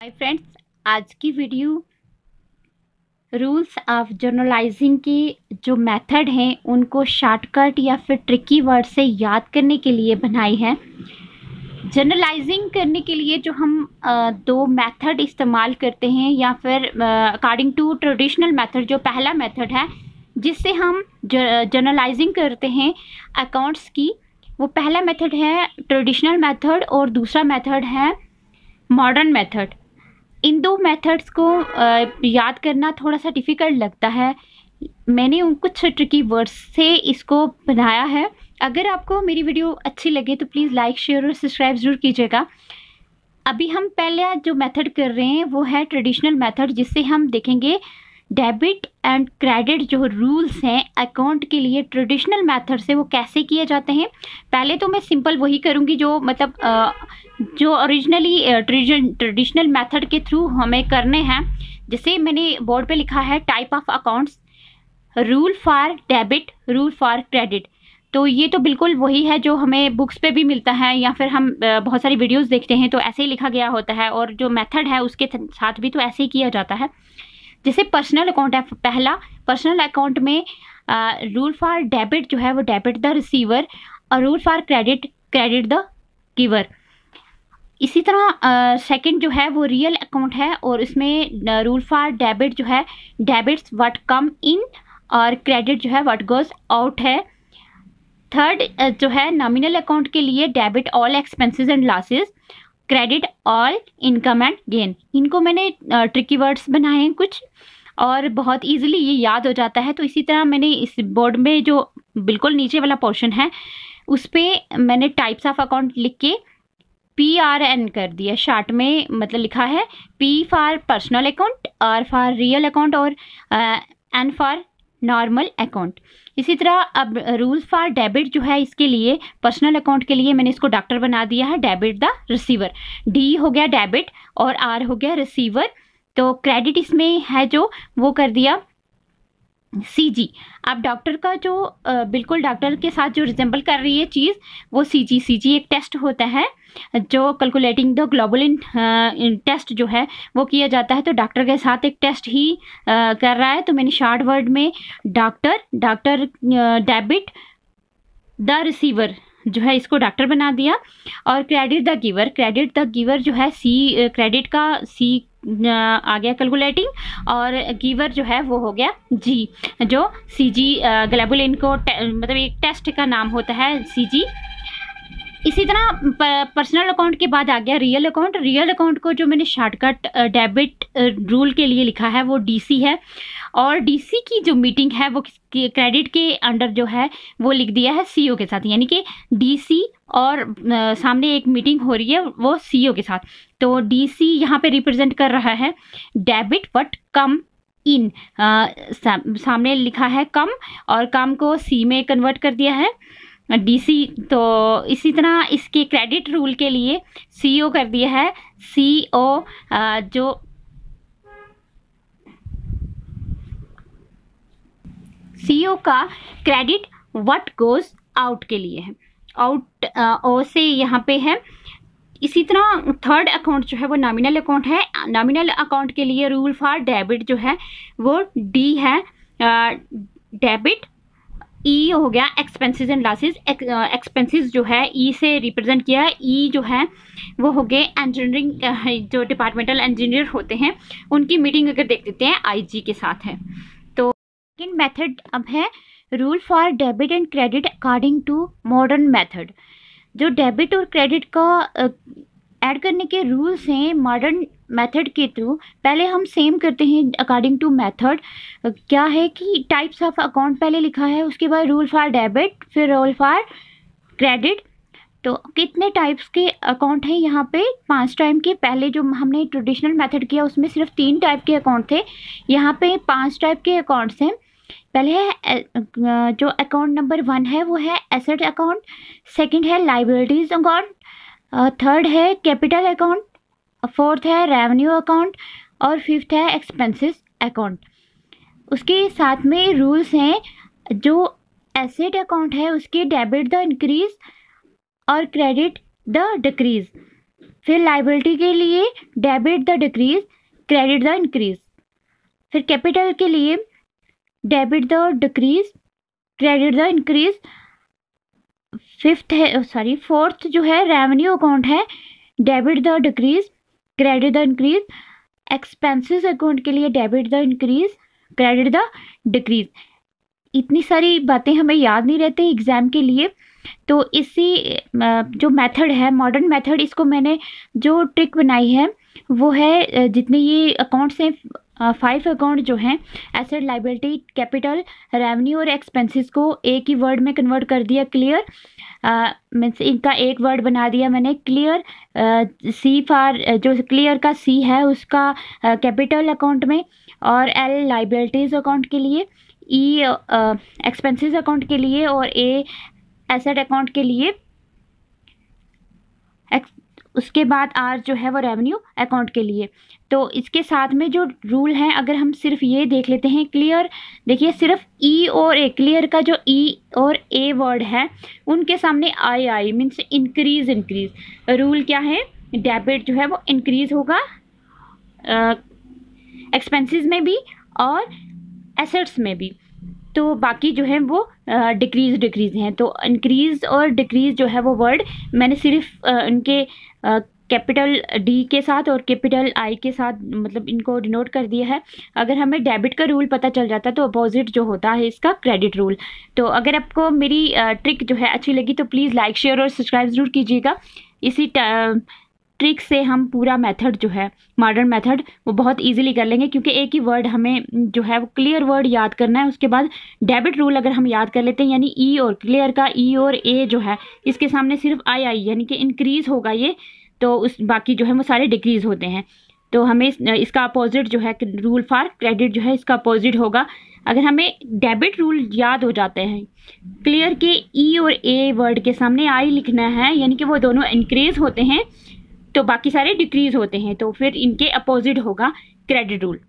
Hi friends, आज की video rules of journalising की जो मेथड हैं उनको शॉर्टकट या फिर ट्रिकी वर्ड से याद करने के लिए बनाई है। जर्नलाइजिंग करने के लिए जो हम दो मेथड इस्तेमाल करते हैं या फिर अकॉर्डिंग टू ट्रेडिशनल मेथड, जो पहला मेथड है जिससे हम जर्नलाइजिंग करते हैं अकाउंट्स की, वो पहला मेथड है ट्रेडिशनल मेथड और दूसरा मेथड है मॉडर्न मेथड। इन दो मेथड्स को याद करना थोड़ा सा डिफ़िकल्ट लगता है। मैंने उन कुछ ट्रिकी वर्ड्स से इसको बनाया है। अगर आपको मेरी वीडियो अच्छी लगे तो प्लीज़ लाइक, शेयर और सब्सक्राइब ज़रूर कीजिएगा। अभी हम पहले जो मेथड कर रहे हैं वो है ट्रेडिशनल मेथड, जिससे हम देखेंगे डेबिट एंड क्रेडिट जो रूल्स हैं अकाउंट के लिए ट्रेडिशनल मेथड से वो कैसे किए जाते हैं। पहले तो मैं सिंपल वही करूँगी जो मतलब जो ओरिजिनली ट्रेडिशनल मेथड के थ्रू हमें करने हैं। जैसे मैंने बोर्ड पे लिखा है type of accounts, rule for debit, rule for credit. तो ये तो बिल्कुल वही है जो हमें बुक्स पे भी मिलता है या फिर हम बहुत सारी वीडियोस देखते हैं तो ऐसे ही लिखा गया होता है, और जो मेथड है उसके साथ भी तो ऐसे ही किया जाता है। जैसे पर्सनल अकाउंट है पहला, पर्सनल अकाउंट में रूल फॉर डेबिट जो है वो डेबिट द रिसीवर और rule for credit, credit the giver. इसी तरह सेकंड जो है वो रियल अकाउंट है और इसमें रूल फॉर डेबिट जो है डेबिट्स व्हाट कम इन और क्रेडिट जो है व्हाट गोज आउट है। थर्ड जो है नॉमिनल अकाउंट के लिए debit all expenses and losses, credit all income and gain. इनको मैंने ट्रिकी वर्ड्स बनाए हैं कुछ और बहुत इजीली ये याद हो जाता है। तो इसी तरह मैंने इस बोर्ड में जो बिल्कुल नीचे वाला पोर्शन है उस पर मैंने टाइप्स ऑफ अकाउंट लिख के PRN कर दिया, शॉर्ट में मतलब लिखा है P for personal account, R for real account और N फॉर नॉर्मल अकाउंट। इसी तरह अब रूल्स फॉर डेबिट जो है इसके लिए पर्सनल अकाउंट के लिए मैंने इसको डॉक्टर बना दिया है डेबिट द रिसीवर, D हो गया डेबिट और R हो गया रिसीवर। तो क्रेडिट इसमें है जो वो कर दिया CG। अब डॉक्टर का जो बिल्कुल डॉक्टर के साथ जो रिजेंबल कर रही है चीज़ वो CG एक टेस्ट होता है जो कैलकुलेटिंग द ग्लोबुलिन टेस्ट जो है वो किया जाता है। तो डॉक्टर के साथ एक टेस्ट ही कर रहा है। तो मैंने शॉर्ट वर्ड में डॉक्टर डेबिट द रिसीवर जो है इसको डॉक्टर बना दिया। और क्रेडिट द गिवर जो है C, क्रेडिट का C आ गया कैलकुलेटिंग और गिवर जो है वो हो गया G, जो CG ग्लोबुलिन को मतलब एक टेस्ट का नाम होता है CG। इसी तरह पर्सनल अकाउंट के बाद आ गया रियल अकाउंट। रियल अकाउंट को जो मैंने शॉर्टकट डेबिट रूल के लिए लिखा है वो DC है, और DC की जो मीटिंग है वो क्रेडिट के अंडर जो है वो लिख दिया है CO के साथ, यानी कि DC और सामने एक मीटिंग हो रही है वो CO के साथ। तो DC यहाँ पे रिप्रेजेंट कर रहा है डेबिट व्हाट कम इन, सामने लिखा है कम और कम को C में कन्वर्ट कर दिया है DC। तो इसी तरह इसके क्रेडिट रूल के लिए CO कर दिया है CO, जो CO का क्रेडिट व्हाट गोज आउट के लिए है, आउट O से यहाँ पे है। इसी तरह थर्ड अकाउंट जो है वो नॉमिनल अकाउंट है। नॉमिनल अकाउंट के लिए रूल फॉर डेबिट जो है वो D है, डेबिट E हो गया एक्सपेंसेस एंड लॉसेस। एक्सपेंसेस जो है E से रिप्रेजेंट किया है। E जो है वो हो गए इंजीनियरिंग, जो डिपार्टमेंटल इंजीनियर होते हैं उनकी मीटिंग अगर देख लेते हैं IG के साथ है। तो सेकंड मेथड अब है rule for debit and credit according to modern method. जो डेबिट और क्रेडिट का ऐड करने के रूल्स हैं मॉडर्न मेथड के थ्रू, पहले हम सेम करते हैं अकॉर्डिंग टू मेथड। क्या है कि टाइप्स ऑफ अकाउंट पहले लिखा है, उसके बाद रूल फॉर डेबिट, फिर रूल फॉर क्रेडिट। तो कितने टाइप्स के अकाउंट हैं यहाँ पे? 5 टाइप के। पहले जो हमने ट्रेडिशनल मेथड किया उसमें सिर्फ 3 टाइप के अकाउंट थे, यहाँ पे 5 टाइप के अकाउंट्स हैं। पहले है जो अकाउंट नंबर 1 है वो है एसेट अकाउंट, सेकंड है लाइबिलिटीज अकाउंट, थर्ड है कैपिटल अकाउंट, फोर्थ है रेवेन्यू अकाउंट और फिफ्थ है एक्सपेंसेस अकाउंट। उसके साथ में रूल्स हैं, जो एसेट अकाउंट है उसके डेबिट द इंक्रीज और क्रेडिट द डिक्रीज। फिर लाइबिलिटी के लिए debit the decrease, credit the increase. फिर कैपिटल के लिए debit the decrease, credit the increase. Fourth जो है रेवेन्यू अकाउंट है, debit the decrease, credit the increase. Expenses account के लिए debit the increase, credit the decrease. इतनी सारी बातें हमें याद नहीं रहती एग्जाम के लिए, तो इसी जो मेथड है मॉडर्न मेथड, इसको मैंने जो ट्रिक बनाई है वो है जितने ये अकाउंट्स हैं 5 अकाउंट जो हैं एसेट, लाइबिलिटी, कैपिटल, रेवेन्यू और एक्सपेंसेस को एक ही वर्ड में कन्वर्ट कर दिया, क्लियर। मीन्स इनका एक वर्ड बना दिया मैंने, क्लियर। सी फॉर जो क्लियर का सी है उसका कैपिटल अकाउंट में, और एल लाइबिलिटीज़ अकाउंट के लिए, ई एक्सपेंसेस अकाउंट के लिए, और ए एसेट अकाउंट के लिए। उसके बाद आर जो है वो रेवेन्यू अकाउंट के लिए। तो इसके साथ में जो रूल है, अगर हम सिर्फ ये देख लेते हैं, क्लियर देखिए सिर्फ ई और ए, क्लियर का जो ई और ए वर्ड है उनके सामने आई मीन्स इंक्रीज। रूल क्या है, डेबिट जो है वो इंक्रीज होगा एक्सपेंसेस में भी और एसेट्स में भी, तो बाकी जो है वो डिक्रीज हैं। तो इंक्रीज और डिक्रीज जो है वो वर्ड मैंने सिर्फ उनके कैपिटल डी के साथ और कैपिटल आई के साथ मतलब इनको डिनोट कर दिया है। अगर हमें डेबिट का रूल पता चल जाता तो अपोजिट जो होता है इसका क्रेडिट रूल। तो अगर आपको मेरी ट्रिक जो है अच्छी लगी तो प्लीज़ लाइक, शेयर और सब्सक्राइब ज़रूर कीजिएगा। इसी ट्रिक से हम पूरा मेथड जो है मॉडर्न मेथड वो बहुत इजीली कर लेंगे, क्योंकि एक ही वर्ड हमें जो है वो क्लियर वर्ड याद करना है। उसके बाद डेबिट रूल अगर हम याद कर लेते हैं, यानी ई और क्लियर का ई और ए जो है इसके सामने सिर्फ आई यानी कि इंक्रीज होगा ये, तो उस बाकी जो है वो सारे डिक्रीज होते हैं। तो हमें इसका अपोजिट जो है रूल फॉर क्रेडिट जो है इसका अपोजिट होगा। अगर हमें डेबिट रूल याद हो जाते हैं, क्लियर के ई और ए वर्ड के सामने आई लिखना है यानी कि वो दोनों इंक्रीज होते हैं तो बाकी सारे डिक्रीज होते हैं, तो फिर इनके अपोजिट होगा क्रेडिट रूल।